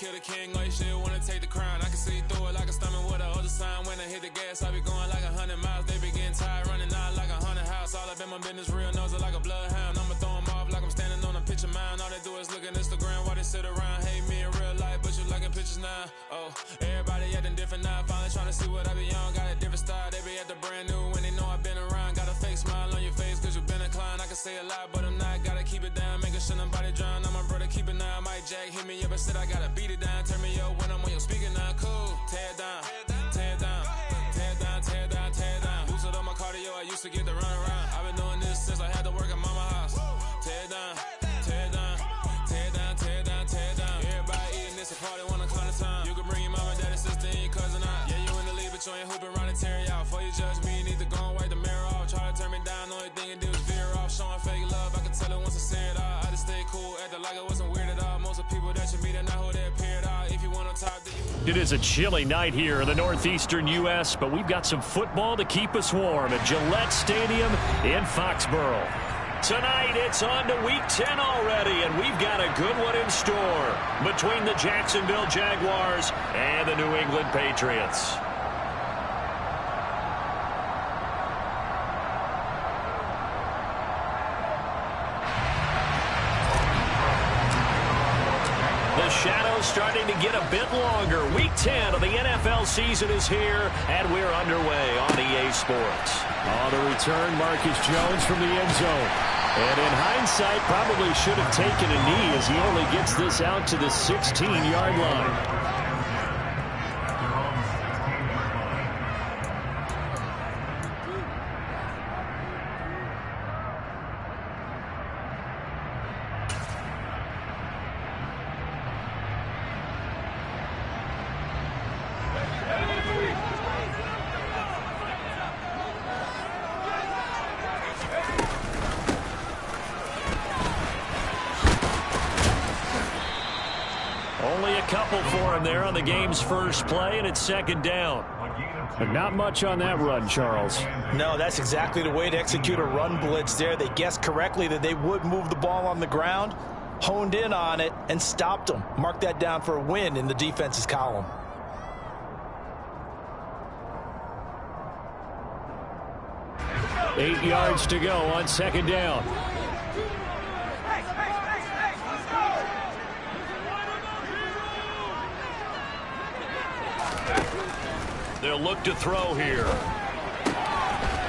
kill the king, or you shit wanna take the crown. I can see through it like a stomach with a other sign. When I hit the gas, I be going like 100 miles. They be getting tired, running out like a haunted house. All up in my business, real nose like a bloodhound. I'ma throw them off like I'm standing on a picture mound. All they do is look at Instagram while they sit around. Hate me in real life, but you liking pictures now. Oh, everybody acting different now. Finally trying to see what I be on. Got a different style, they be at the brand new when they know I've been around. Got a fake smile on your face cause you been inclined. I can say a lot, but I'm not. Gotta keep it down, making sure nobody drown. I'm my brother, keep it now. Mike Jack hit me up and said I gotta beat it down. Turn me up when I'm on your speaker now. Cool, tear it down, tear it down, tear it down, tear it down, tear it down. Boosted up my cardio, I used to get to run around. I've been doing this since I had to work at mama house. Tear it down, tear it down, tear it down, tear it down, tear it down. Everybody eating this, a party, 1 o'clock of time. You can bring your mama, daddy, sister, and your cousin out. Yeah, you in the league, but you ain't hooping around and tear it out. Before you judge me, you need to go and wipe the mirror off. Try to turn me down, the only thing you do is veer off. Showing fake love, I can tell it once I say it all. I just stay cool, acting like it wasn't weird at all. Most of the people that you meet are not who they appear at all. If you want to talk to you. It is a chilly night here in the northeastern U.S., but we've got some football to keep us warm at Gillette Stadium in Foxborough. Tonight, it's on to Week 10 already, and we've got a good one in store between the Jacksonville Jaguars and the New England Patriots. The shadow's starting to get a bit longer. Week 10 of the NFL season is here, and we're underway on EA Sports. On the return, Marcus Jones from the end zone. And in hindsight, probably should have taken a knee as he only gets this out to the 16-yard line. Only a couple for him there on the game's first play, and it's second down. But not much on that run, Charles. No, that's exactly the way to execute a run blitz there. They guessed correctly that they would move the ball on the ground, honed in on it, and stopped them. Mark that down for a win in the defense's column. Eight yards to go on second down. They'll look to throw here.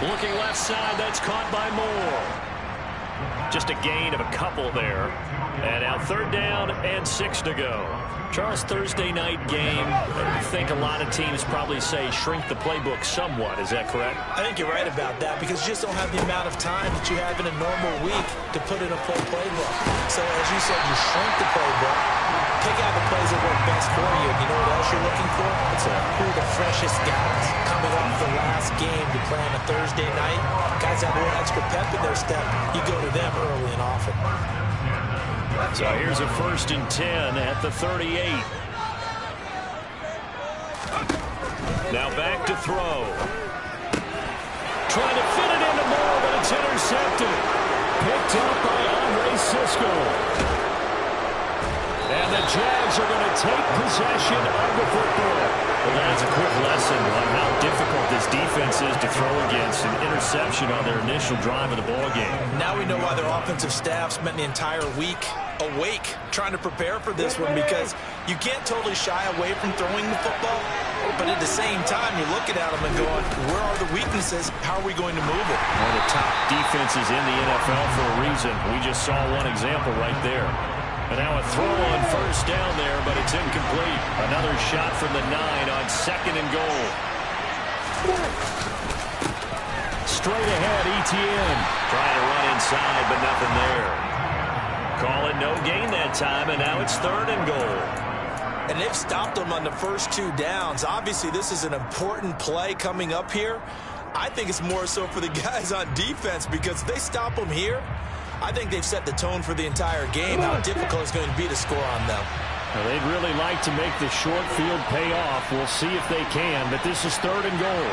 Looking left side, that's caught by Moore. Just a gain of a couple there. And now third down and 6 to go. Charles, Thursday night game, I think a lot of teams probably say shrink the playbook somewhat. Is that correct? I think you're right about that because you just don't have the amount of time that you have in a normal week to put in a full playbook. So as you said, you shrink the playbook, pick out the plays that work best for you. You know what else you're looking for? Who are the freshest guys coming off the last game to play on a Thursday night? Guys have a little extra pep in their step. You go to them early and often. So here's a 1st and 10 at the 38. Now back to throw. Trying to fit it into Moore, but it's intercepted. Picked up by Andre Cisco. And the Jags are going to take possession of the football. Well, that's a quick lesson on how difficult this defense is to throw against. An interception on their initial drive of the ballgame. Now we know why their offensive staff spent the entire week awake trying to prepare for this one, because you can't totally shy away from throwing the football, but at the same time you're looking at them and going, where are the weaknesses? How are we going to move it? One of the top defenses in the NFL for a reason. We just saw one example right there. And now a throw on 1st down there, but it's incomplete. Another shot from the 9 on 2nd and goal. Straight ahead, Etienne. Trying to run inside, but nothing there. Call it no gain that time, and now it's 3rd and goal. And they've stopped them on the first 2 downs. Obviously, this is an important play coming up here. I think it's more so for the guys on defense, because if they stop them here, I think they've set the tone for the entire game, how difficult it's going to be to score on them. Well, they'd really like to make the short field pay off. We'll see if they can, but this is 3rd and goal.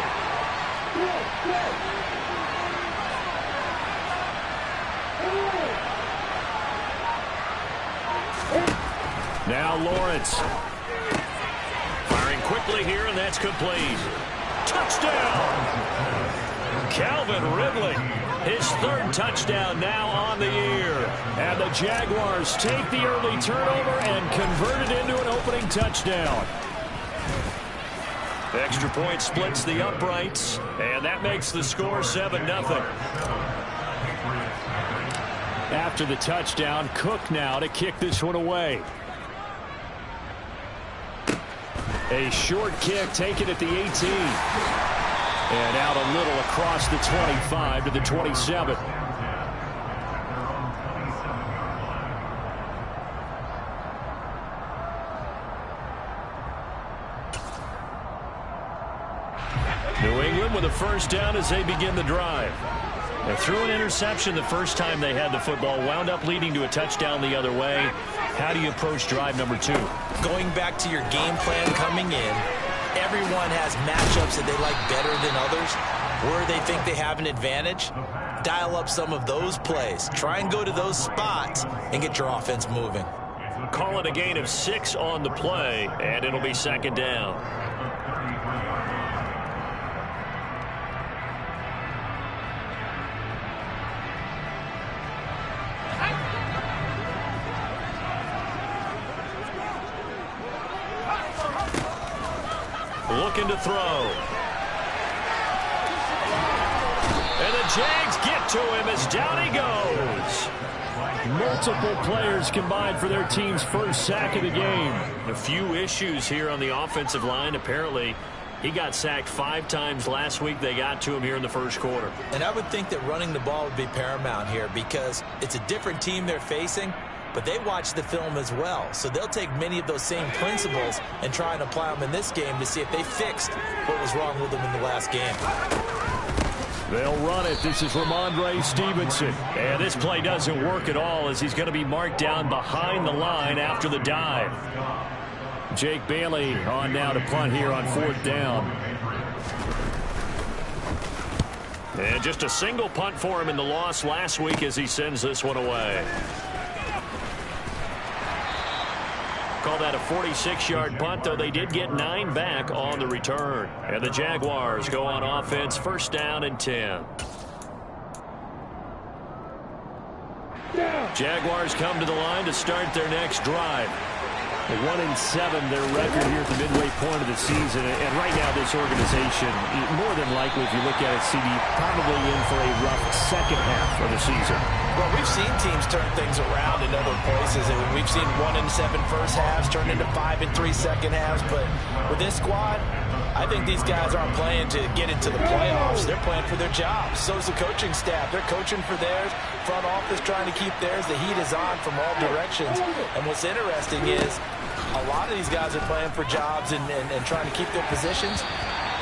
Now Lawrence quickly here, and that's complete. Touchdown! Calvin Ridley, his third touchdown now on the year. And the Jaguars take the early turnover and convert it into an opening touchdown. Extra point splits the uprights, and that makes the score 7-0. After the touchdown, Cook now to kick this one away. A short kick taken at the 18. And out a little across the 25 to the 27. New England with a first down as they begin the drive. They threw an interception the first time they had the football, wound up leading to a touchdown the other way. How do you approach drive number 2? Going back to your game plan coming in, everyone has matchups that they like better than others. Where they think they have an advantage, dial up some of those plays. Try and go to those spots and get your offense moving. Call it a gain of 6 on the play, and it'll be second down. Looking to throw. And the Jags get to him as down he goes. Multiple players combined for their team's first sack of the game. A few issues here on the offensive line. Apparently, he got sacked 5 times last week. They got to him here in the first quarter. And I would think that running the ball would be paramount here because it's a different team they're facing, but they watch the film as well. So they'll take many of those same principles and try and apply them in this game to see if they fixed what was wrong with them in the last game. They'll run it. This is Ramondre Stevenson. And this play doesn't work at all as he's going to be marked down behind the line after the dive. Jake Bailey on now to punt here on 4th down. And just a single punt for him in the loss last week as he sends this one away. Call that a 46-yard punt, though they did get 9 back on the return. And the Jaguars go on offense, first down and 10. Jaguars come to the line to start their next drive. 1-7 their record here at the midway point of the season. And right now this organization, more than likely if you look at it, CD, probably in for a rough second half of the season. Well, we've seen teams turn things around in other places. We've seen 1-7 first halves turn into 5-3 second halves. But with this squad, I think these guys aren't playing to get into the playoffs. They're playing for their jobs. So's the coaching staff. They're coaching for theirs. Front office trying to keep theirs. The heat is on from all directions. And what's interesting is a lot of these guys are playing for jobs and trying to keep their positions.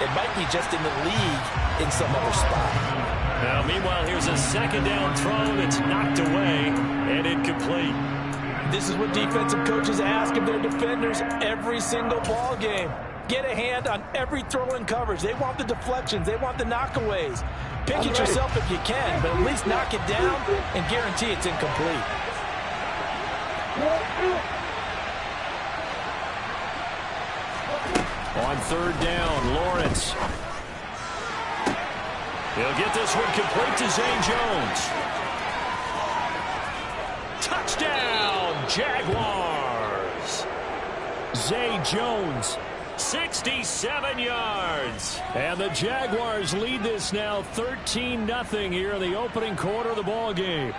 It might be just in the league in some other spot. Now, meanwhile, here's a second down throw that's knocked away and incomplete. This is what defensive coaches ask of their defenders every single ball game. Get a hand on every throw in coverage. They want the deflections. They want the knockaways. Pick it yourself if you can, but at least knock it down and guarantee it's incomplete. On 3rd down, Lawrence. He'll get this one complete to Zay Jones. Touchdown, Jaguars. Zay Jones, 67 yards. And the Jaguars lead this now 13-0 here in the opening quarter of the ball game.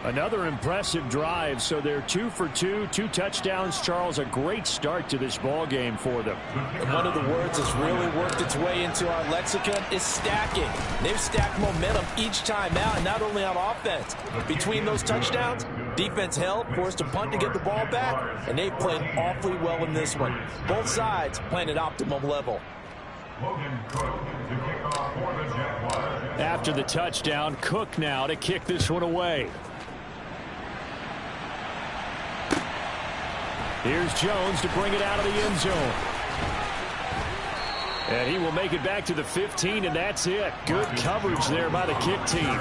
Another impressive drive, so they're 2 for 2, 2 touchdowns. Charles, a great start to this ball game for them. And one of the words that's really worked its way into our lexicon is stacking. They've stacked momentum each time out, and not only on offense. Between those touchdowns, defense held, forced a punt to get the ball back, and they've played awfully well in this one. Both sides playing at optimum level. After the touchdown, Cook now to kick this one away. Here's Jones to bring it out of the end zone. And he will make it back to the 15, and that's it. Good coverage there by the kick team.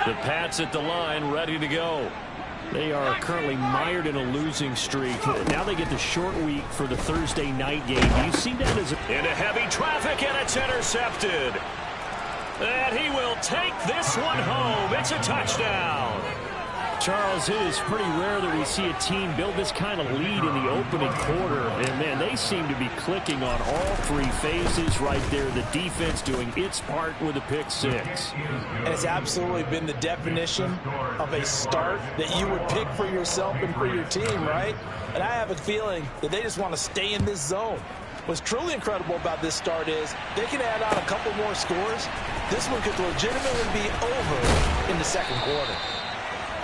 The Pats at the line, ready to go. They are currently mired in a losing streak. Now they get the short week for the Thursday night game. Do you see that as into heavy traffic, and it's intercepted. And he will take this one home. It's a touchdown. Charles, it is pretty rare that we see a team build this kind of lead in the opening quarter. And, man, they seem to be clicking on all three phases right there. The defense doing its part with a pick six. And it's absolutely been the definition of a start that you would pick for yourself and for your team, right? And I have a feeling that they just want to stay in this zone. What's truly incredible about this start is they can add on a couple more scores. This one could legitimately be over in the second quarter.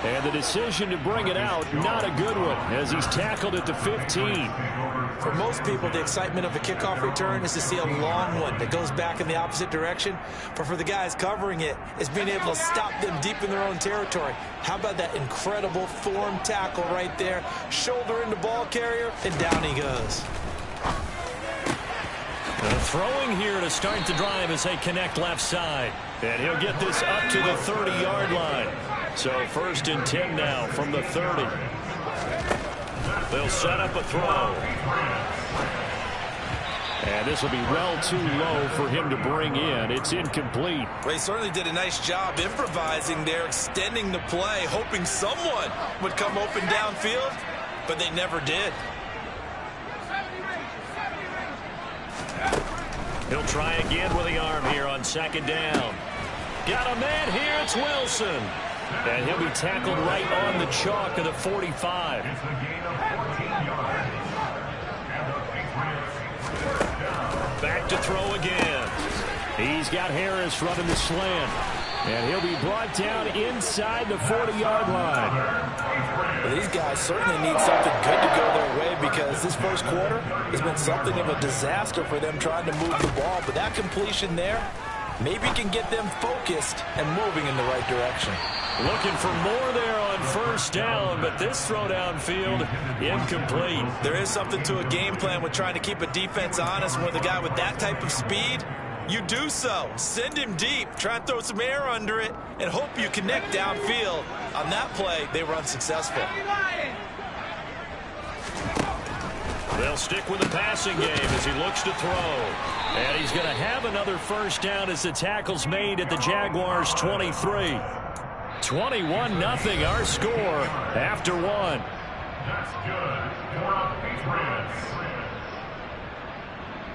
And the decision to bring it out, not a good one, as he's tackled at the 15. For most people, the excitement of a kickoff return is to see a long one that goes back in the opposite direction. But for the guys covering it, it's being able to stop them deep in their own territory. How about that incredible form tackle right there? Shoulder in the ball carrier, and down he goes. Throwing here to start the drive as they connect left side. And he'll get this up to the 30-yard line. So 1st and 10 now from the 30. They'll set up a throw. And this will be well too low for him to bring in. It's incomplete. Well, he certainly did a nice job improvising there, extending the play, hoping someone would come open downfield, but they never did. He'll try again with the arm here on 2nd down. Got a man here, it's Wilson. And he'll be tackled right on the chalk of the 45. Back to throw again. He's got Harris running the slant. And he'll be brought down inside the 40-yard line. Well, these guys certainly need something good to go their way because this first quarter has been something of a disaster for them trying to move the ball. But that completion there maybe can get them focused and moving in the right direction. Looking for more there on 1st down, but this throw downfield incomplete. There is something to a game plan with trying to keep a defense honest. With a guy with that type of speed, you do so. Send him deep. Try and throw some air under it and hope you connect downfield. On that play, they were unsuccessful. They'll stick with the passing game as he looks to throw. And he's going to have another 1st down as the tackle's made at the Jaguars' 23. 21-0 our score after one. That's good for a Patriots.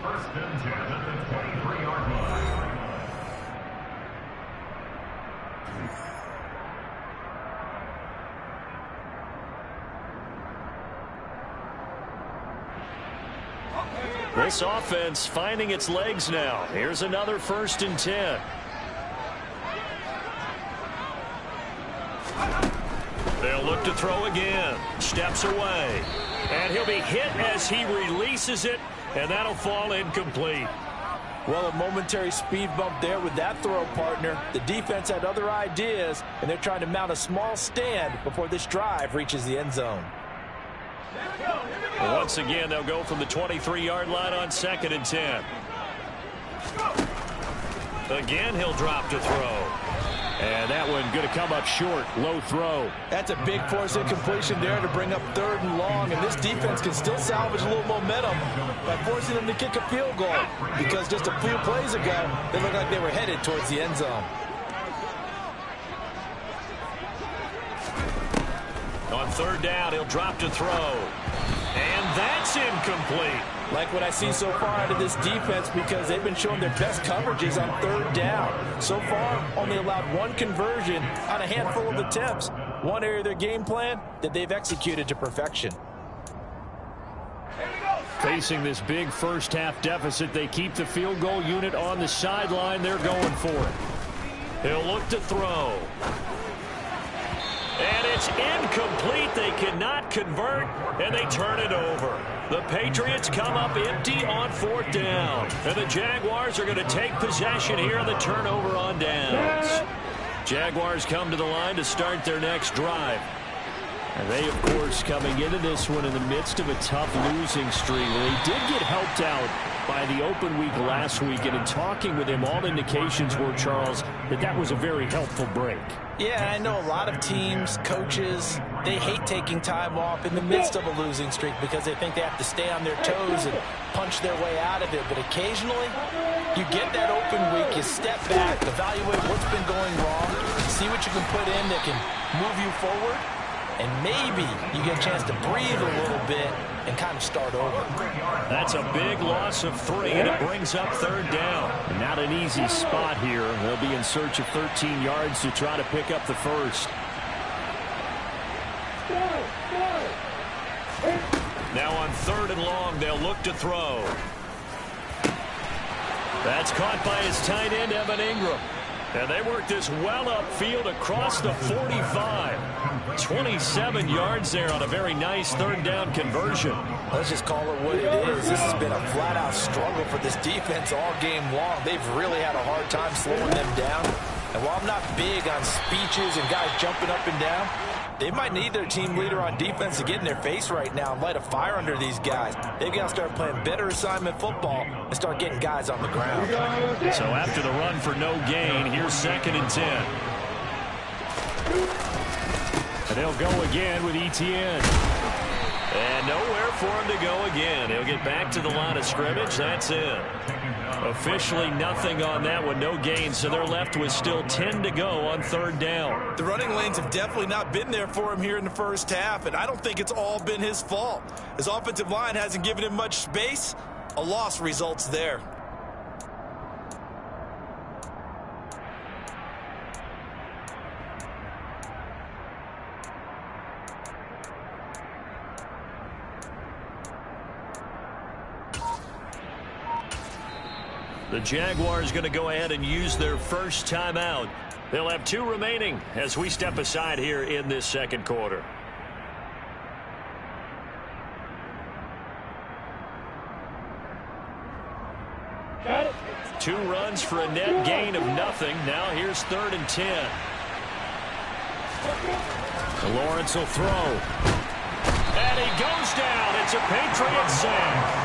1st and 10 at the 23-yard line. This offense finding its legs now. Here's another 1st and 10. They'll look to throw again. Steps away. And he'll be hit as he releases it, and that'll fall incomplete. Well, a momentary speed bump there with that throw, partner. The defense had other ideas, and they're trying to mount a small stand before this drive reaches the end zone. Once again, they'll go from the 23-yard line on 2nd and 10. Again, he'll drop to throw. And that one going to come up short. Low throw. That's a big force incompletion there to bring up 3rd and long. And this defense can still salvage a little momentum by forcing them to kick a field goal. Because just a few plays ago, they looked like they were headed towards the end zone. On 3rd down, he'll drop to throw. And that's incomplete. Like what I see so far out of this defense because they've been showing their best coverages on 3rd down. So far, only allowed one conversion on a handful of attempts. One area of their game plan that they've executed to perfection. Facing this big first-half deficit, they keep the field goal unit on the sideline. They're going for it. He'll look to throw. And it's incomplete. They cannot convert, and they turn it over. The Patriots come up empty on 4th down. And the Jaguars are going to take possession here on the turnover on downs. Jaguars come to the line to start their next drive. And they, of course, coming into this one in the midst of a tough losing streak. They did get helped out by the open week last week, and in talking with him, all indications were, Charles, that was a very helpful break. Yeah, I know a lot of teams, coaches, they hate taking time off in the midst of a losing streak because they think they have to stay on their toes and punch their way out of it. But occasionally, you get that open week, you step back, evaluate what's been going wrong, see what you can put in that can move you forward, and maybe you get a chance to breathe a little bit and kind of start over. That's a big loss of 3, and it brings up 3rd down. Not an easy spot here. They'll be in search of 13 yards to try to pick up the first. Now on 3rd and long, they'll look to throw. That's caught by his tight end, Evan Ingram. And they work this well upfield across the 45. 27 yards there on a very nice 3rd down conversion. Let's just call it what it is. This has been a flat-out struggle for this defense all game long. They've really had a hard time slowing them down. And while I'm not big on speeches and guys jumping up and down, they might need their team leader on defense to get in their face right now and light a fire under these guys. They've got to start playing better assignment football and start getting guys on the ground. So after the run for no gain, here's 2nd and 10. And they'll go again with Etienne. And nowhere for him to go again. He'll get back to the line of scrimmage. That's it. Officially nothing on that one, no gain, so they're left with still 10 to go on 3rd down. The running lanes have definitely not been there for him here in the first half, and I don't think it's all been his fault. His offensive line hasn't given him much space. A loss results there. The Jaguars going to go ahead and use their first timeout. They'll have 2 remaining as we step aside here in this 2nd quarter. Got it. 2 runs for a net gain of nothing. Now here's 3rd and 10. Lawrence will throw. And he goes down. It's a Patriot sack.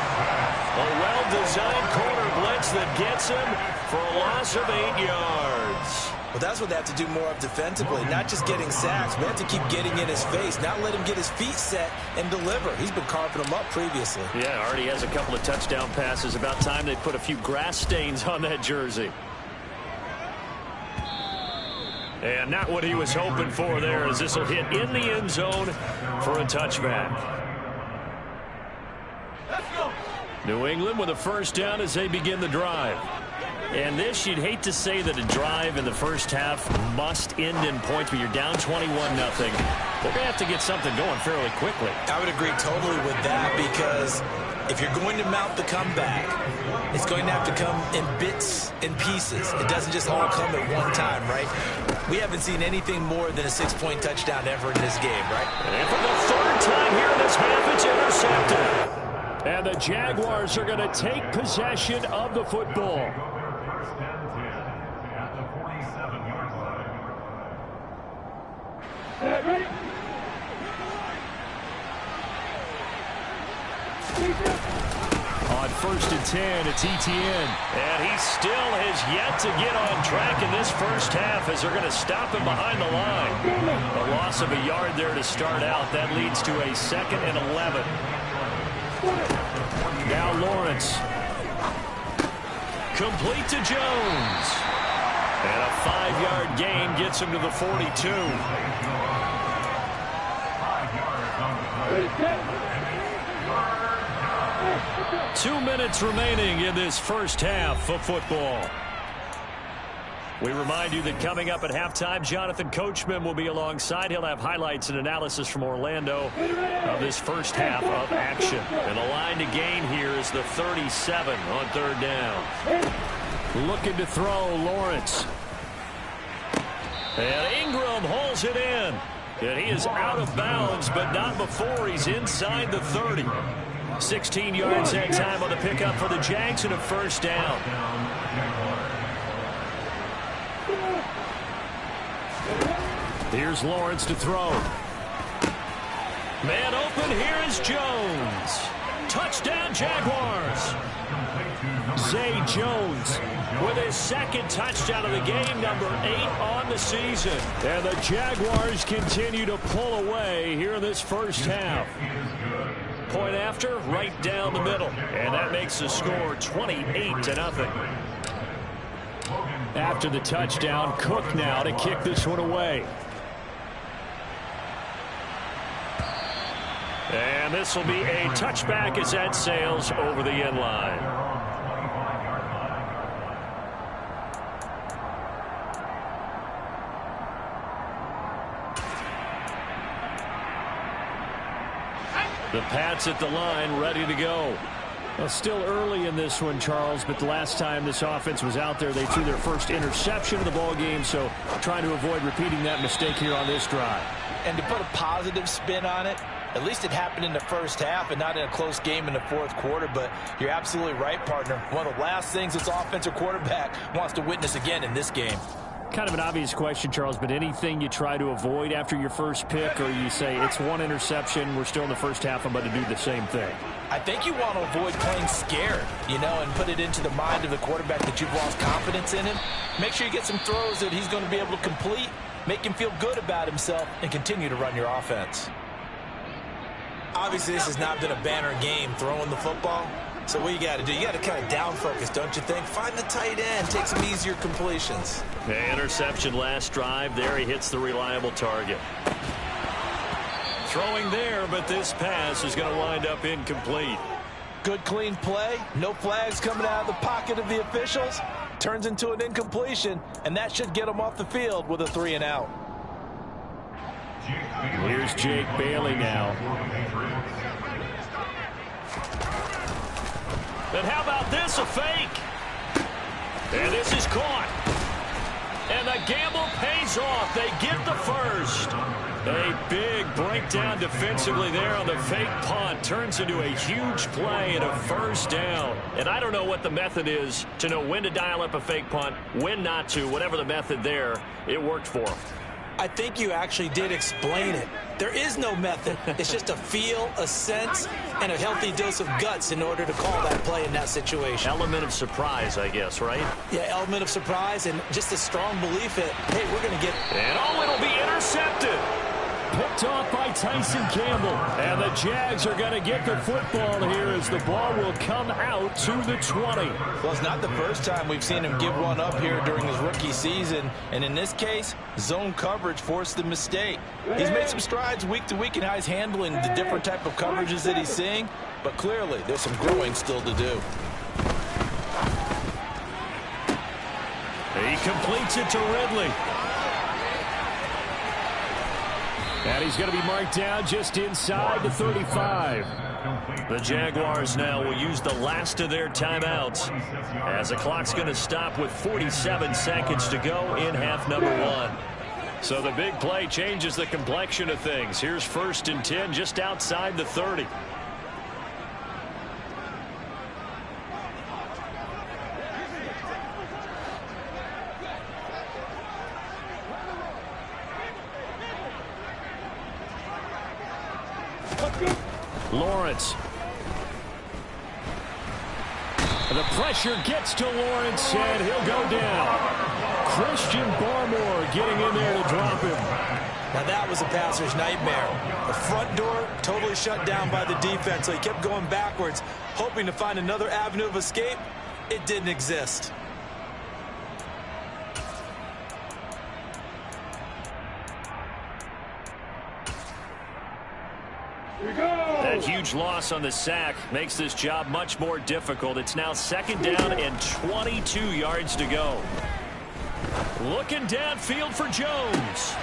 A well-designed corner blitz that gets him for a loss of 8 yards. Well, that's what they have to do more of defensively, not just getting sacks. We have to keep getting in his face, not let him get his feet set and deliver. He's been carving them up previously. Yeah, already has a couple of touchdown passes. About time they put a few grass stains on that jersey. And not what he was hoping for there, as this will hit in the end zone for a touchback. New England with a first down as they begin the drive. And this, you'd hate to say that a drive in the first half must end in points, but you're down 21-0. They're going to have to get something going fairly quickly. I would agree totally with that, because if you're going to mount the comeback, it's going to have to come in bits and pieces. It doesn't just all come at one time, right? We haven't seen anything more than a 6-point touchdown ever in this game, right? And for the 3rd time here in this half, it's intercepted. And the Jaguars are going to take possession of the football. First and 10 at the 47-yard line. On 1st and 10, it's Etienne. And he still has yet to get on track in this first half, as they're going to stop him behind the line. A loss of a yard there to start out. That leads to a 2nd and 11. Now Lawrence. Complete to Jones. And a 5-yard gain gets him to the 42. 5 yards on the 2 minutes remaining in this first half of football. We remind you that coming up at halftime, Jonathan Coachman will be alongside. He'll have highlights and analysis from Orlando of this first half of action. And the line to gain here is the 37 on 3rd down. Looking to throw, Lawrence. And Ingram holds it in. And he is out of bounds, but not before he's inside the 30. 16 yards that time on the pickup for the Jags and a first down. Here's Lawrence to throw. Man open, here is Jones. Touchdown, Jaguars. Zay Jones with his second touchdown of the game, number 8 on the season. And the Jaguars continue to pull away here in this first half. Point after, right down the middle. And that makes the score 28-0. After the touchdown, Cook now to kick this one away. And this will be a touchback as that sails over the end line. The Pats at the line, ready to go. Well, still early in this one, Charles, but the last time this offense was out there, they threw their first interception of the ball game, so trying to avoid repeating that mistake here on this drive. And to put a positive spin on it, at least it happened in the first half and not in a close game in the fourth quarter. But you're absolutely right, partner. One of the last things this offensive quarterback wants to witness again in this game. Kind of an obvious question, Charles, but anything you try to avoid after your first pick, or you say it's one interception, we're still in the first half, I'm going to do the same thing? I think you want to avoid playing scared, and put it into the mind of the quarterback that you've lost confidence in him. Make sure you get some throws that he's going to be able to complete, make him feel good about himself, and continue to run your offense. Obviously, this has not been a banner game throwing the football. So what you got to do, you got to kind of down focus, don't you think? Find the tight end, take some easier completions. The interception last drive. There he hits the reliable target. Throwing there, but this pass is going to wind up incomplete. Good clean play. No flags coming out of the pocket of the officials. Turns into an incompletion, and that should get him off the field with a 3-and-out. Here's Jake Bailey now. And how about this, a fake? And this is caught. And the gamble pays off. They get the first. A big breakdown defensively there on the fake punt. Turns into a huge play and a first down. And I don't know what the method is to know when to dial up a fake punt, when not to. Whatever the method there, it worked for him. I think you actually did explain it. There is no method. It's just a feel, a sense, and a healthy dose of guts in order to call that play in that situation. Element of surprise, I guess, right? Yeah, element of surprise and just a strong belief that, hey, we're going to get... And it'll be intercepted. Picked off by Tyson Campbell. And the Jags are going to get the football here as the ball will come out to the 20. Well, it's not the first time we've seen him give one up here during his rookie season. And in this case, zone coverage forced the mistake. He's made some strides week to week in how he's handling the different type of coverages that he's seeing. But clearly, there's some growing still to do. He completes it to Ridley. And he's going to be marked down just inside the 35. The Jaguars now will use the last of their timeouts as the clock's going to stop with 47 seconds to go in half number 1. So the big play changes the complexion of things. Here's 1st and 10 just outside the 30. Lawrence. The pressure gets to Lawrence, and he'll go down. Christian Barmore getting in there to drop him. Now that was a passer's nightmare. The front door totally shut down by the defense, so he kept going backwards, hoping to find another avenue of escape. It didn't exist. That huge loss on the sack makes this job much more difficult. It's now 2nd down and 22 yards to go. Looking downfield for Jones.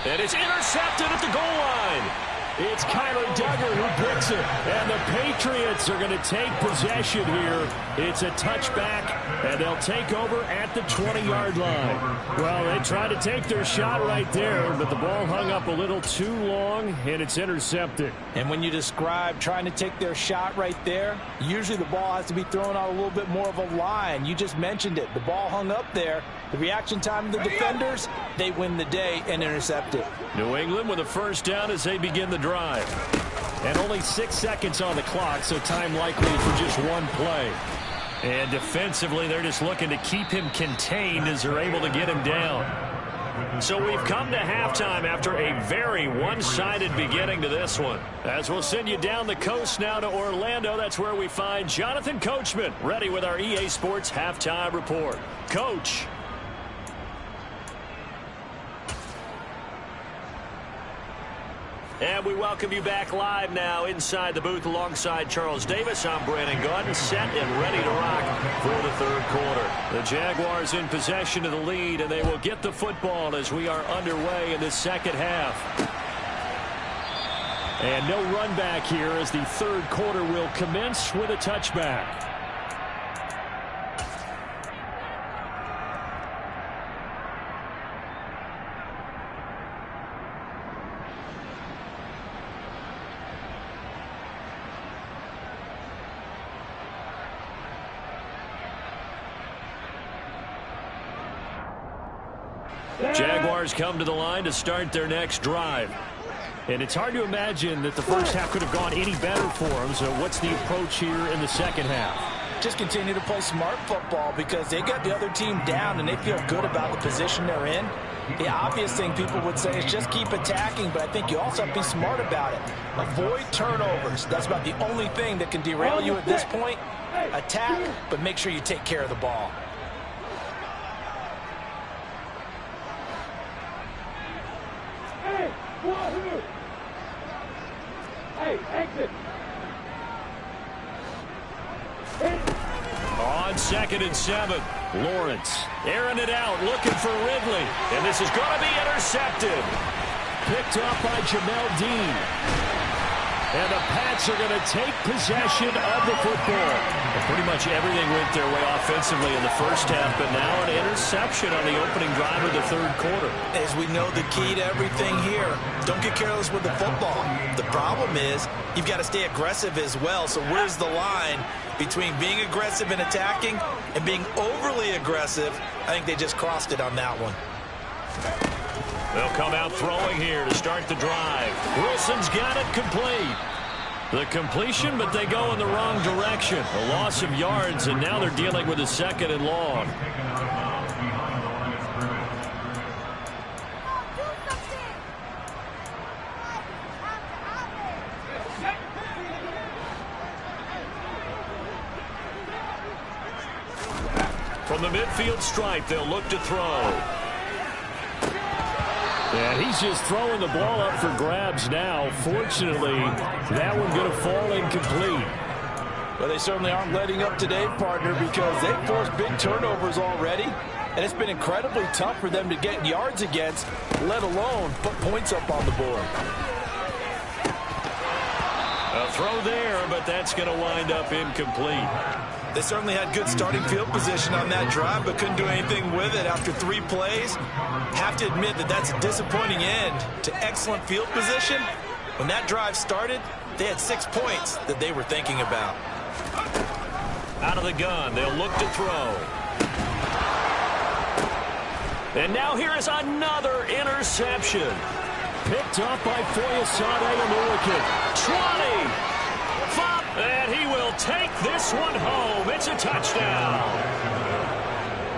And it's intercepted at the goal line. It's Kyler Duggar who picks it. And the Patriots are going to take possession here. It's a touchback, and they'll take over at the 20-yard line. Well, they tried to take their shot right there, but the ball hung up a little too long, and it's intercepted. And when you describe trying to take their shot right there, usually the ball has to be thrown out a little bit more of a line. You just mentioned it. The ball hung up there. The reaction time of the defenders, they win the day and intercept it. New England with a first down as they begin the drive. And only 6 seconds on the clock, so time likely for just one play. And defensively, they're just looking to keep him contained as they're able to get him down. So we've come to halftime after a very one-sided beginning to this one. As we'll send you down the coast now to Orlando, that's where we find Jonathan Coachman ready with our EA Sports Halftime Report. Coach. And we welcome you back live now inside the booth alongside Charles Davis. I'm Brandon Gaudin, set and ready to rock for the third quarter. The Jaguars in possession of the lead, and they will get the football as we are underway in the second half. And no run back here as the third quarter will commence with a touchback. Jaguars come to the line to start their next drive. And it's hard to imagine that the first half could have gone any better for them. So what's the approach here in the second half? Just continue to play smart football because they got the other team down and they feel good about the position they're in. The obvious thing people would say is just keep attacking, but I think you also have to be smart about it. Avoid turnovers. That's about the only thing that can derail you at this point. Attack, but make sure you take care of the ball. Hey, exit. On 2nd and 7, Lawrence airing it out, looking for Ridley. And this is going to be intercepted. Picked up by Jamel Dean. And the Pats are going to take possession of the football. And pretty much everything went their way offensively in the first half, but now an interception on the opening drive of the third quarter. As we know, the key to everything here, don't get careless with the football. The problem is you've got to stay aggressive as well. So where's the line between being aggressive and attacking and being overly aggressive? I think they just crossed it on that one. They'll come out throwing here to start the drive. Wilson's got it complete. The completion, but they go in the wrong direction. A loss of yards, and now they're dealing with a 2nd and long. From the midfield stripe, they'll look to throw. And he's just throwing the ball up for grabs now. Fortunately, that one going to fall incomplete. Well, they certainly aren't letting up today, partner, because they've forced big turnovers already. And it's been incredibly tough for them to get yards against, let alone put points up on the board. A throw there, but that's going to wind up incomplete. They certainly had good starting field position on that drive, but couldn't do anything with it after 3 plays. Have to admit that that's a disappointing end to excellent field position. When that drive started, they had 6 points that they were thinking about. Out of the gun, they'll look to throw. And now here is another interception. Picked up by Foyesade Oluwakin. 20. And he will take this one home. It's a touchdown.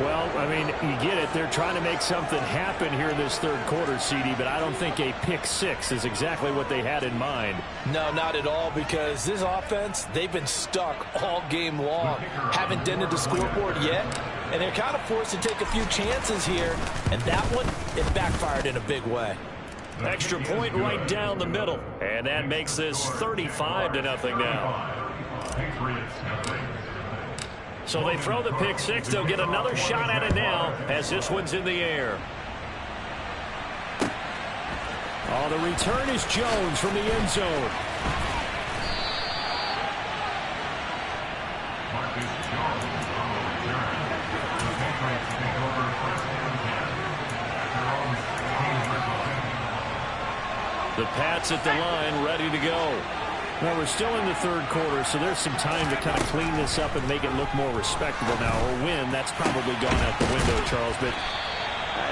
Well, I mean, you get it. They're trying to make something happen here in this third quarter, CD, but I don't think a pick 6 is exactly what they had in mind. No, not at all, because this offense, they've been stuck all game long. Haven't dented the scoreboard yet, and they're kind of forced to take a few chances here, and that one, it backfired in a big way. Extra point right down the middle. And that makes this 35-0 now. So they throw the pick 6. They'll get another shot at it now as this one's in the air. Oh, the return is Jones from the end zone. The Pats at the line, ready to go. Now, we're still in the third quarter, so there's some time to kind of clean this up and make it look more respectable now. Or win, that's probably gone out the window, Charles. But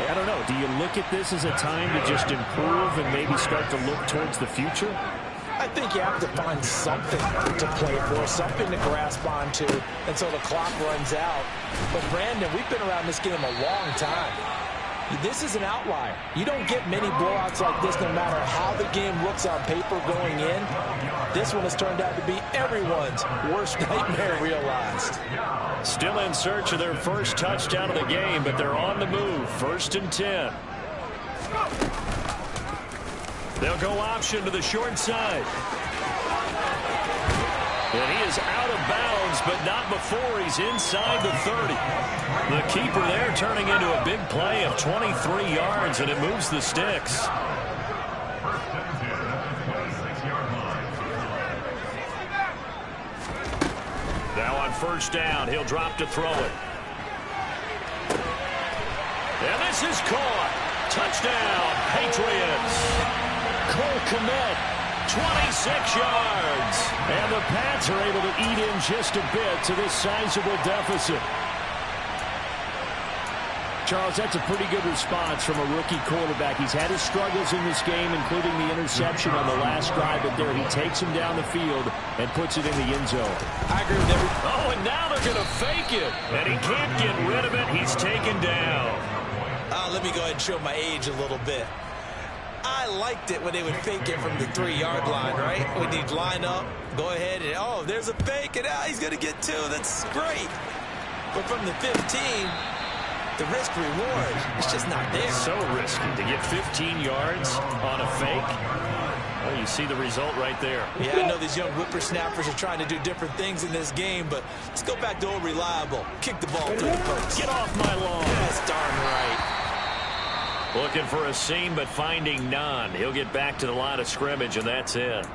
I don't know. Do you look at this as a time to just improve and maybe start to look towards the future? I think you have to find something to play for, something to grasp onto until the clock runs out. But, Brandon, we've been around this game a long time. This is an outlier. You don't get many blowouts like this no matter how the game looks on paper going in. This one has turned out to be everyone's worst nightmare realized. Still in search of their first touchdown of the game, but they're on the move. 1st and 10. They'll go option to the short side. And he is out of bounds, but not before he's inside the 30. The keeper there turning into a big play of 23 yards, and it moves the sticks. Now on 1st down, he'll drop to throw it. And this is caught. Touchdown, Patriots. Cole Kmet, 26 yards. And the Pats are able to eat in just a bit to this sizable deficit. Charles, that's a pretty good response from a rookie quarterback. He's had his struggles in this game, including the interception on the last drive, but there he takes him down the field and puts it in the end zone. I agree with everything. Oh, and now they're going to fake it. And he can't get rid of it. He's taken down. Let me go ahead and show my age a little bit. I liked it when they would fake it from the 3-yard line, right? When he'd line up, go ahead, and, oh, there's a fake, and he's going to get 2. That's great. But from the 15, the risk-reward, it's just not there. So risky to get 15 yards on a fake. Well, you see the result right there. Yeah, I know these young whippersnappers are trying to do different things in this game, but let's go back to old reliable. Kick the ball through the post. Get off my lawn. That's darn right. Looking for a seam, but finding none. He'll get back to the line of scrimmage, and that's it.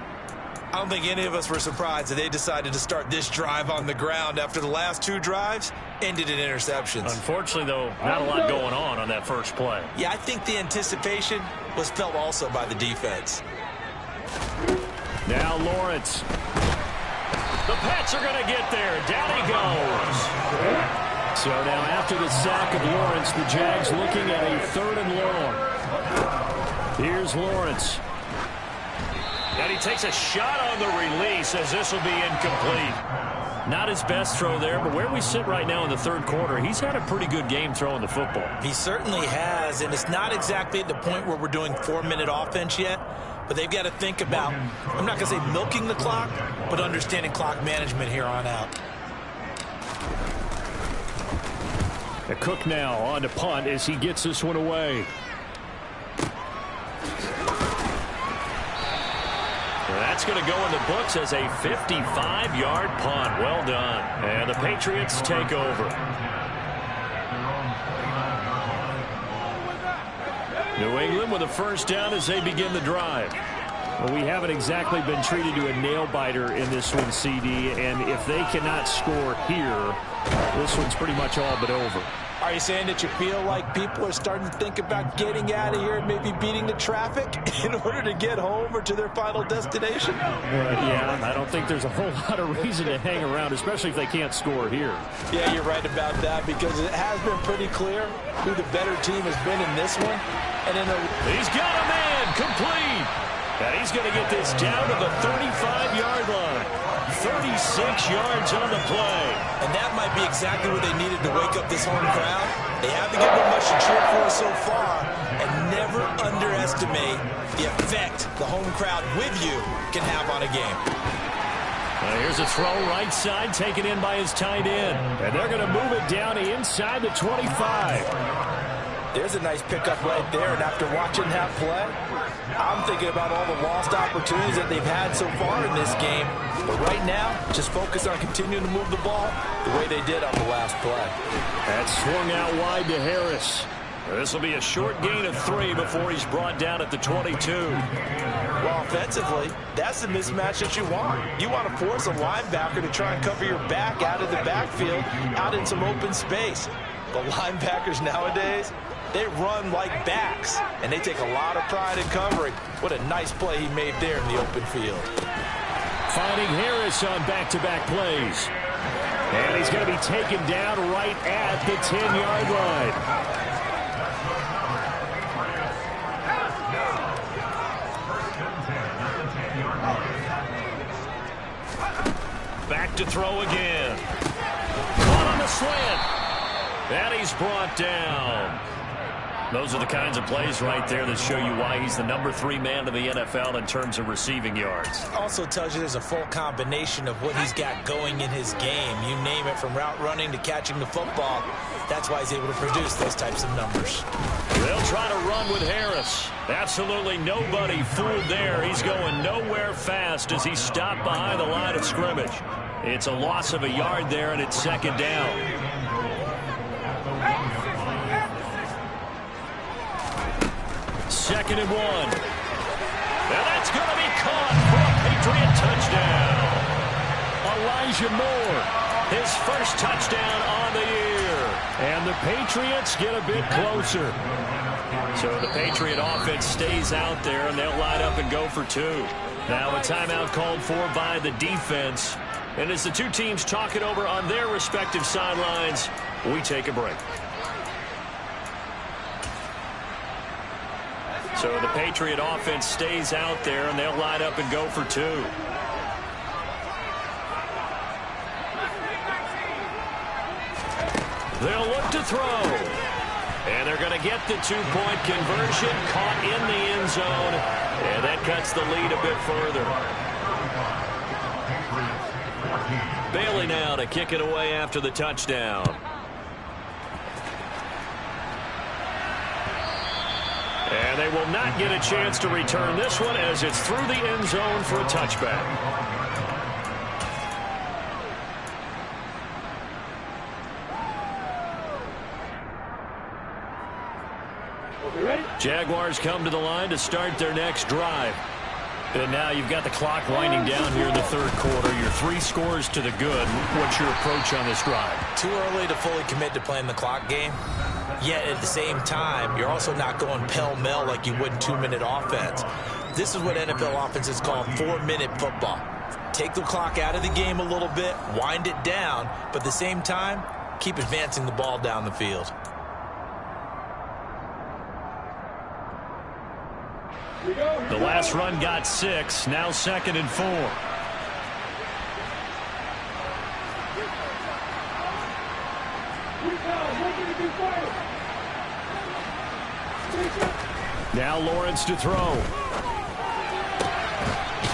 I don't think any of us were surprised that they decided to start this drive on the ground after the last 2 drives ended in interceptions. Unfortunately, though, not a lot going on that first play. Yeah, I think the anticipation was felt also by the defense. Now Lawrence. The Pats are going to get there. Down he goes. So now after the sack of Lawrence, the Jags looking at a 3rd and long. Here's Lawrence. And he takes a shot on the release as this will be incomplete. Not his best throw there, but where we sit right now in the 3rd quarter, he's had a pretty good game throwing the football. He certainly has, and it's not exactly at the point where we're doing 4-minute offense yet, but they've got to think about, I'm not going to say milking the clock, but understanding clock management here on out. The Cook now on to punt as he gets this one away. That's going to go in the books as a 55-yard punt. Well done. And the Patriots take over. New England with a 1st down as they begin the drive. Well, we haven't exactly been treated to a nail-biter in this one, CD, and if they cannot score here, this one's pretty much all but over. Are you saying that you feel like people are starting to think about getting out of here and maybe beating the traffic in order to get home or to their final destination? Yeah, I don't think there's a whole lot of reason to hang around, especially if they can't score here. Yeah, you're right about that because it has been pretty clear who the better team has been in this one. And he's got a man complete. And he's going to get this down to the 35-yard line. 36 yards on the play. And that might be exactly what they needed to wake up this home crowd. They haven't given them much to cheer for so far. And never underestimate the effect the home crowd with you can have on a game. Here's a throw right side taken in by his tight end. And they're going to move it down inside the 25. There's a nice pickup right there. And after watching that play, I'm thinking about all the lost opportunities that they've had so far in this game. But right now, just focus on continuing to move the ball the way they did on the last play. That's swung out wide to Harris. This will be a short gain of 3 before he's brought down at the 22. Well, offensively, that's the mismatch that you want. You want to force a linebacker to try and cover your back out of the backfield, out in some open space. The linebackers nowadays, they run like backs, and they take a lot of pride in covering. What a nice play he made there in the open field. Finding Harris on back-to-back plays. And he's going to be taken down right at the 10-yard line. to throw again. Caught on the slant. And he's brought down. Those are the kinds of plays right there that show you why he's the #3 man in the NFL in terms of receiving yards. Also tells you there's a full combination of what he's got going in his game. You name it, from route running to catching the football. That's why he's able to produce those types of numbers. They'll try to run with Harris. Absolutely nobody fooled there. He's going nowhere fast as he's stopped behind the line of scrimmage. It's a loss of a yard there, and it's second down. Second and 1. And that's going to be caught for a Patriot touchdown. Elijah Moore, his first touchdown on the year. And the Patriots get a bit closer. So the Patriot offense stays out there, and they'll line up and go for 2. Now a timeout called for by the defense. And as the two teams talk it over on their respective sidelines, we take a break. So the Patriot offense stays out there, and they'll line up and go for 2. They'll look to throw. And they're going to get the 2-point conversion, caught in the end zone. And that cuts the lead a bit further. Bailey now to kick it away after the touchdown. And they will not get a chance to return this one as it's through the end zone for a touchback. Jaguars come to the line to start their next drive. And now you've got the clock winding down here in the third quarter. You're 3 scores to the good. What's your approach on this drive? Too early to fully commit to playing the clock game. Yet at the same time, you're also not going pell-mell like you would in 2-minute offense. This is what NFL offenses call 4-minute football. Take the clock out of the game a little bit, wind it down, but at the same time, keep advancing the ball down the field. The last run got 6, now 2nd and 4. Now Lawrence to throw.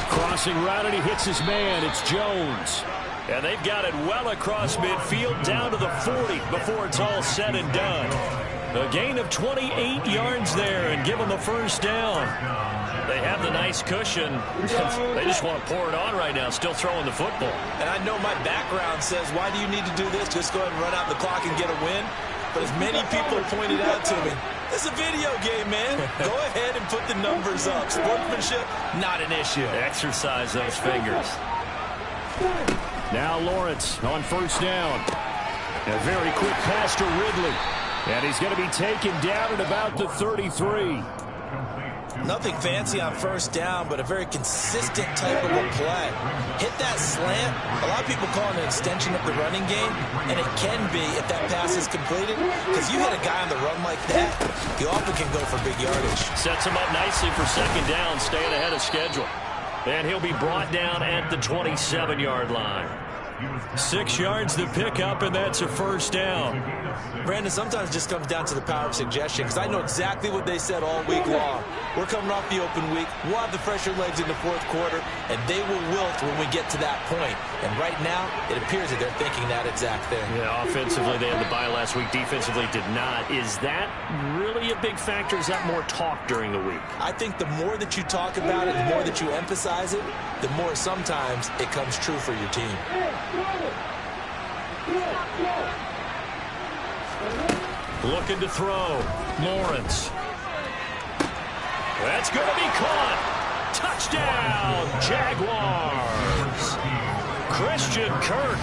Crossing route, and he hits his man. It's Jones. And they've got it well across midfield down to the 40 before it's all said and done. A gain of 28 yards there and give them a first down. They have the nice cushion. They just want to pour it on right now, still throwing the football. And I know my background says, why do you need to do this? Just go ahead and run out the clock and get a win. But as many people pointed out to me, it's a video game, man. Go ahead and put the numbers up. Sportsmanship, not an issue. Exercise those fingers. Now Lawrence on first down. A very quick pass to Ridley. And he's going to be taken down at about the 33. Nothing fancy on first down, but a very consistent type of a play. Hit that slant. A lot of people call it an extension of the running game, and it can be if that pass is completed, because you hit a guy on the run like that, he often can go for big yardage. Sets him up nicely for second down, staying ahead of schedule. And he'll be brought down at the 27-yard line. 6 yards to pick up, and that's a first down. Brandon, sometimes it just comes down to the power of suggestion, because I know exactly what they said all week long. We're coming off the open week. We'll have the fresher legs in the fourth quarter, and they will wilt when we get to that point. And right now, it appears that they're thinking that exact thing. Yeah, offensively, they had the bye last week. Defensively, did not. Is that really a big factor? Is that more talk during the week? I think the more that you talk about it, the more that you emphasize it, the more sometimes it comes true for your team. Looking to throw. Lawrence. That's going to be caught. Touchdown, Jaguars. Christian Kirk,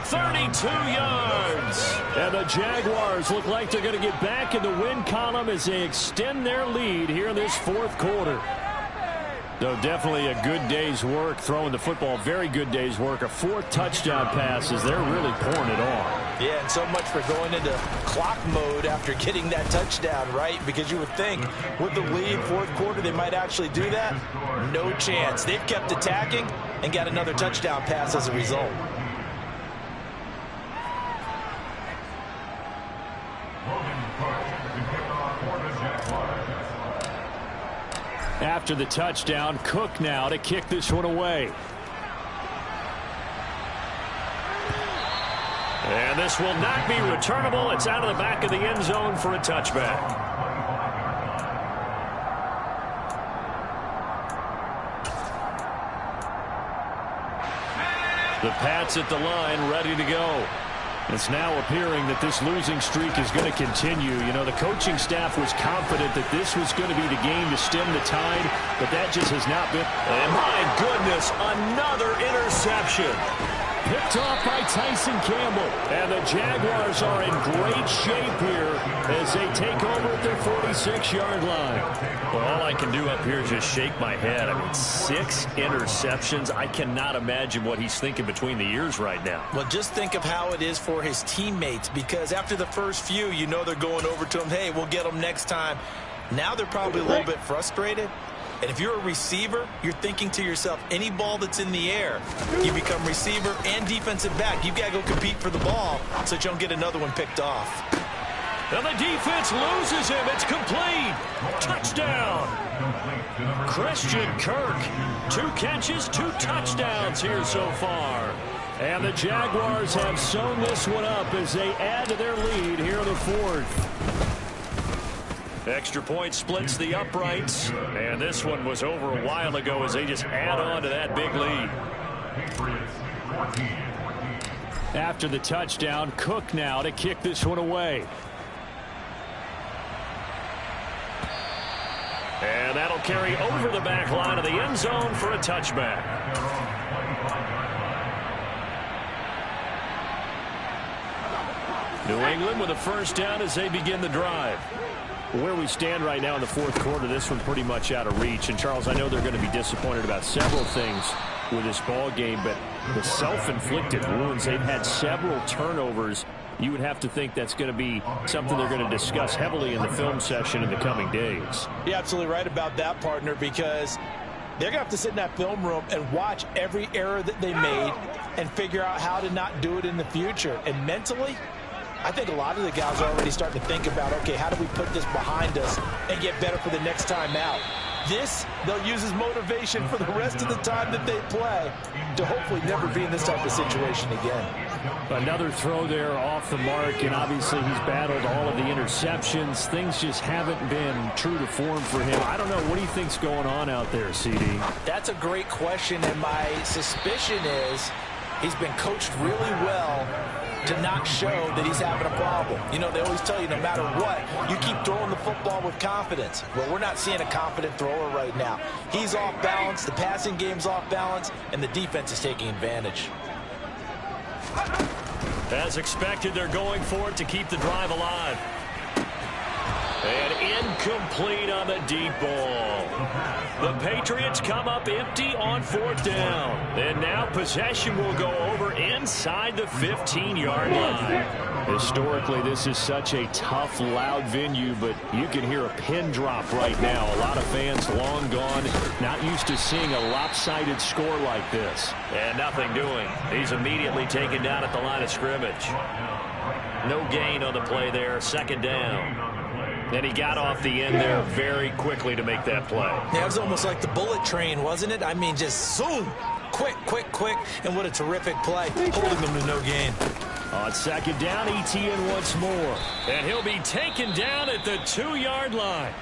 32 yards. And the Jaguars look like they're going to get back in the win column as they extend their lead here in this fourth quarter. So definitely a good day's work throwing the football. Very good day's work. A 4th touchdown pass as they're really pouring it on. Yeah, and so much for going into clock mode after getting that touchdown, right? Because you would think with the lead, fourth quarter, they might actually do that. No chance. They've kept attacking and got another touchdown pass as a result. After the touchdown, Cook now to kick this one away. And this will not be returnable. It's out of the back of the end zone for a touchback. The Pats at the line, ready to go. It's now appearing that this losing streak is going to continue. You know, the coaching staff was confident that this was going to be the game to stem the tide, but that just has not been. And my goodness, another interception. Picked off by Tyson Campbell. And the Jaguars are in great shape here as they take over at their 46-yard line. Well, all I can do up here is just shake my head. I mean, 6 interceptions. I cannot imagine what he's thinking between the ears right now. Well, just think of how it is for his teammates, because after the first few, you know they're going over to him, hey, we'll get them next time. Now they're probably a little bit frustrated. And if you're a receiver, you're thinking to yourself, any ball that's in the air, you become receiver and defensive back. You've got to go compete for the ball so that you don't get another one picked off. And the defense loses him. It's complete. Touchdown. Christian Kirk. 2 catches, 2 touchdowns here so far. And the Jaguars have sewn this one up as they add to their lead here in the 4th. Extra point splits the uprights. And this one was over a while ago as they just add on to that big lead. After the touchdown, Cook now to kick this one away. And that'll carry over the back line of the end zone for a touchback. New England with a first down as they begin the drive. Where we stand right now in the 4th quarter, this one pretty much out of reach. And, Charles, I know they're going to be disappointed about several things with this ball game, but the self-inflicted wounds, they've had several turnovers. You would have to think that's going to be something they're going to discuss heavily in the film session in the coming days. You're absolutely right about that, partner, because they're going to have to sit in that film room and watch every error that they made and figure out how to not do it in the future. And mentally, I think a lot of the guys are already starting to think about, okay, how do we put this behind us and get better for the next time out? This, they'll use as motivation for the rest of the time that they play to hopefully never be in this type of situation again. Another throw there off the mark, and obviously he's battled all of the interceptions. Things just haven't been true to form for him. I don't know. What do you think's going on out there, CD? That's a great question, and my suspicion is he's been coached really well to not show that he's having a problem. You know, they always tell you no matter what, you keep throwing the football with confidence. Well, we're not seeing a confident thrower right now. He's off balance, the passing game's off balance, and the defense is taking advantage. As expected, they're going for it to keep the drive alive. And incomplete on the deep ball. The Patriots come up empty on 4th down. And now possession will go over inside the 15-yard line. Historically, this is such a tough, loud venue, but you can hear a pin drop right now. A lot of fans long gone, not used to seeing a lopsided score like this. And nothing doing. He's immediately taken down at the line of scrimmage. No gain on the play there. 2nd down. And he got off the end there very quickly to make that play. Yeah, it was almost like the bullet train, wasn't it? I mean, just zoom, quick, quick, quick, and what a terrific play, holding them to no gain. On 2nd down, Etienne once more. And he'll be taken down at the 2-yard line.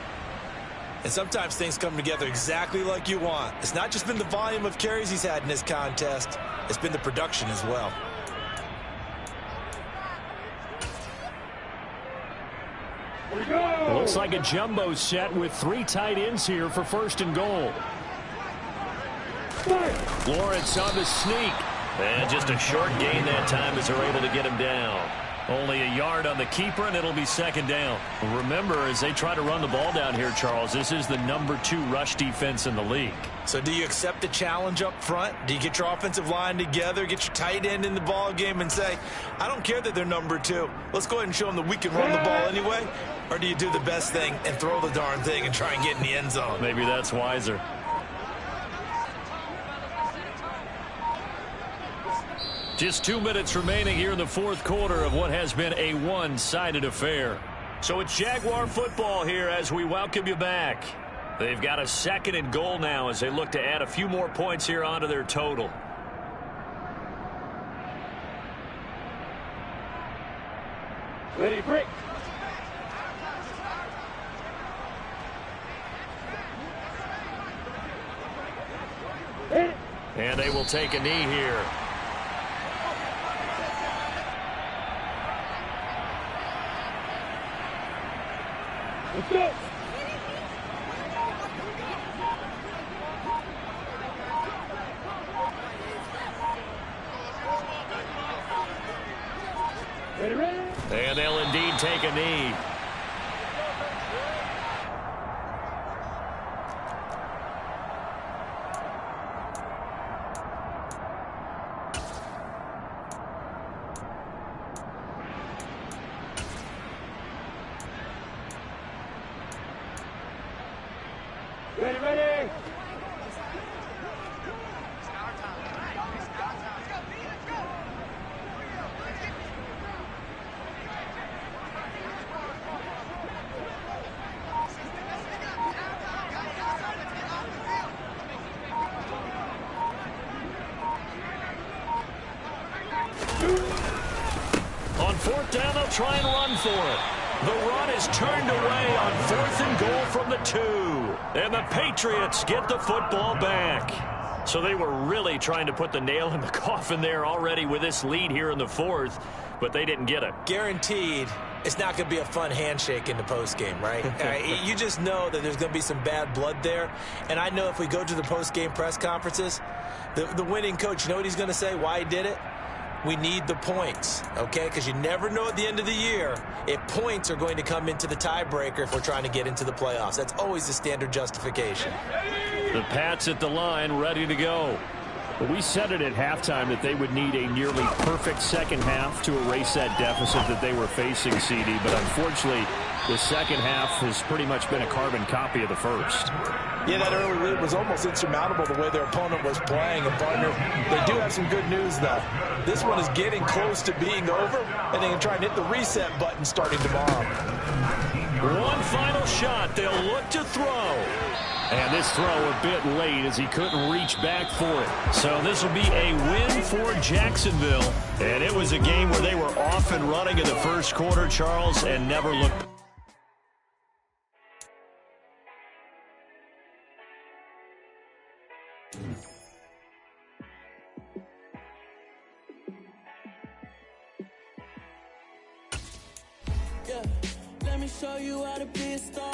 And sometimes things come together exactly like you want. It's not just been the volume of carries he's had in this contest. It's been the production as well. Looks like a jumbo set with 3 tight ends here for 1st and goal. Lawrence on the sneak. And just a short gain that time as they're able to get him down. Only a yard on the keeper, and it'll be 2nd down. Remember, as they try to run the ball down here, Charles, this is the number 2 rush defense in the league. So do you accept the challenge up front? Do you get your offensive line together, get your tight end in the ball game and say, I don't care that they're number 2. Let's go ahead and show them that we can run the ball anyway? Or do you do the best thing and throw the darn thing and try and get in the end zone? Maybe that's wiser. Just 2 minutes remaining here in the 4th quarter of what has been a one-sided affair. So it's Jaguar football here as we welcome you back. They've got a 2nd and goal now as they look to add a few more points here onto their total. Ready, break. And they will take a knee here. Let's go. Ready, ready. And they'll indeed take a knee. Ready, ready. On 4th down, they'll try and run for it. The run is turned away on 4th and goal from the 2. And the Patriots get the football back. So they were really trying to put the nail in the coffin there already with this lead here in the 4th, but they didn't get it. Guaranteed it's not going to be a fun handshake in the postgame, right? You just know that there's going to be some bad blood there. And I know if we go to the postgame press conferences, the winning coach, you know what he's going to say, why he did it? We need the points, okay? Because you never know at the end of the year if points are going to come into the tiebreaker if we're trying to get into the playoffs. That's always the standard justification. The Pats at the line, ready to go. But we said it at halftime that they would need a nearly perfect second half to erase that deficit that they were facing, CD. But unfortunately, the second half has pretty much been a carbon copy of the first. Yeah, that early lead was almost insurmountable the way their opponent was playing. And, partner, they do have some good news, though. This one is getting close to being over, and they can try and hit the reset button starting tomorrow. One final shot. They'll look to throw. And this throw a bit late as he couldn't reach back for it. So this will be a win for Jacksonville. And it was a game where they were off and running in the first quarter, Charles, and never looked. Yeah, let me show you how to be a star.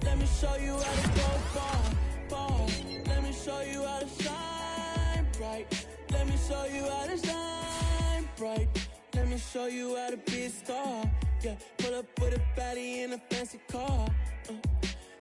Let me show you how to go far. Let me show you how to shine bright. Let me show you how to shine bright. Let me show you how to be a star. Yeah, pull up with a baddie in a fancy car.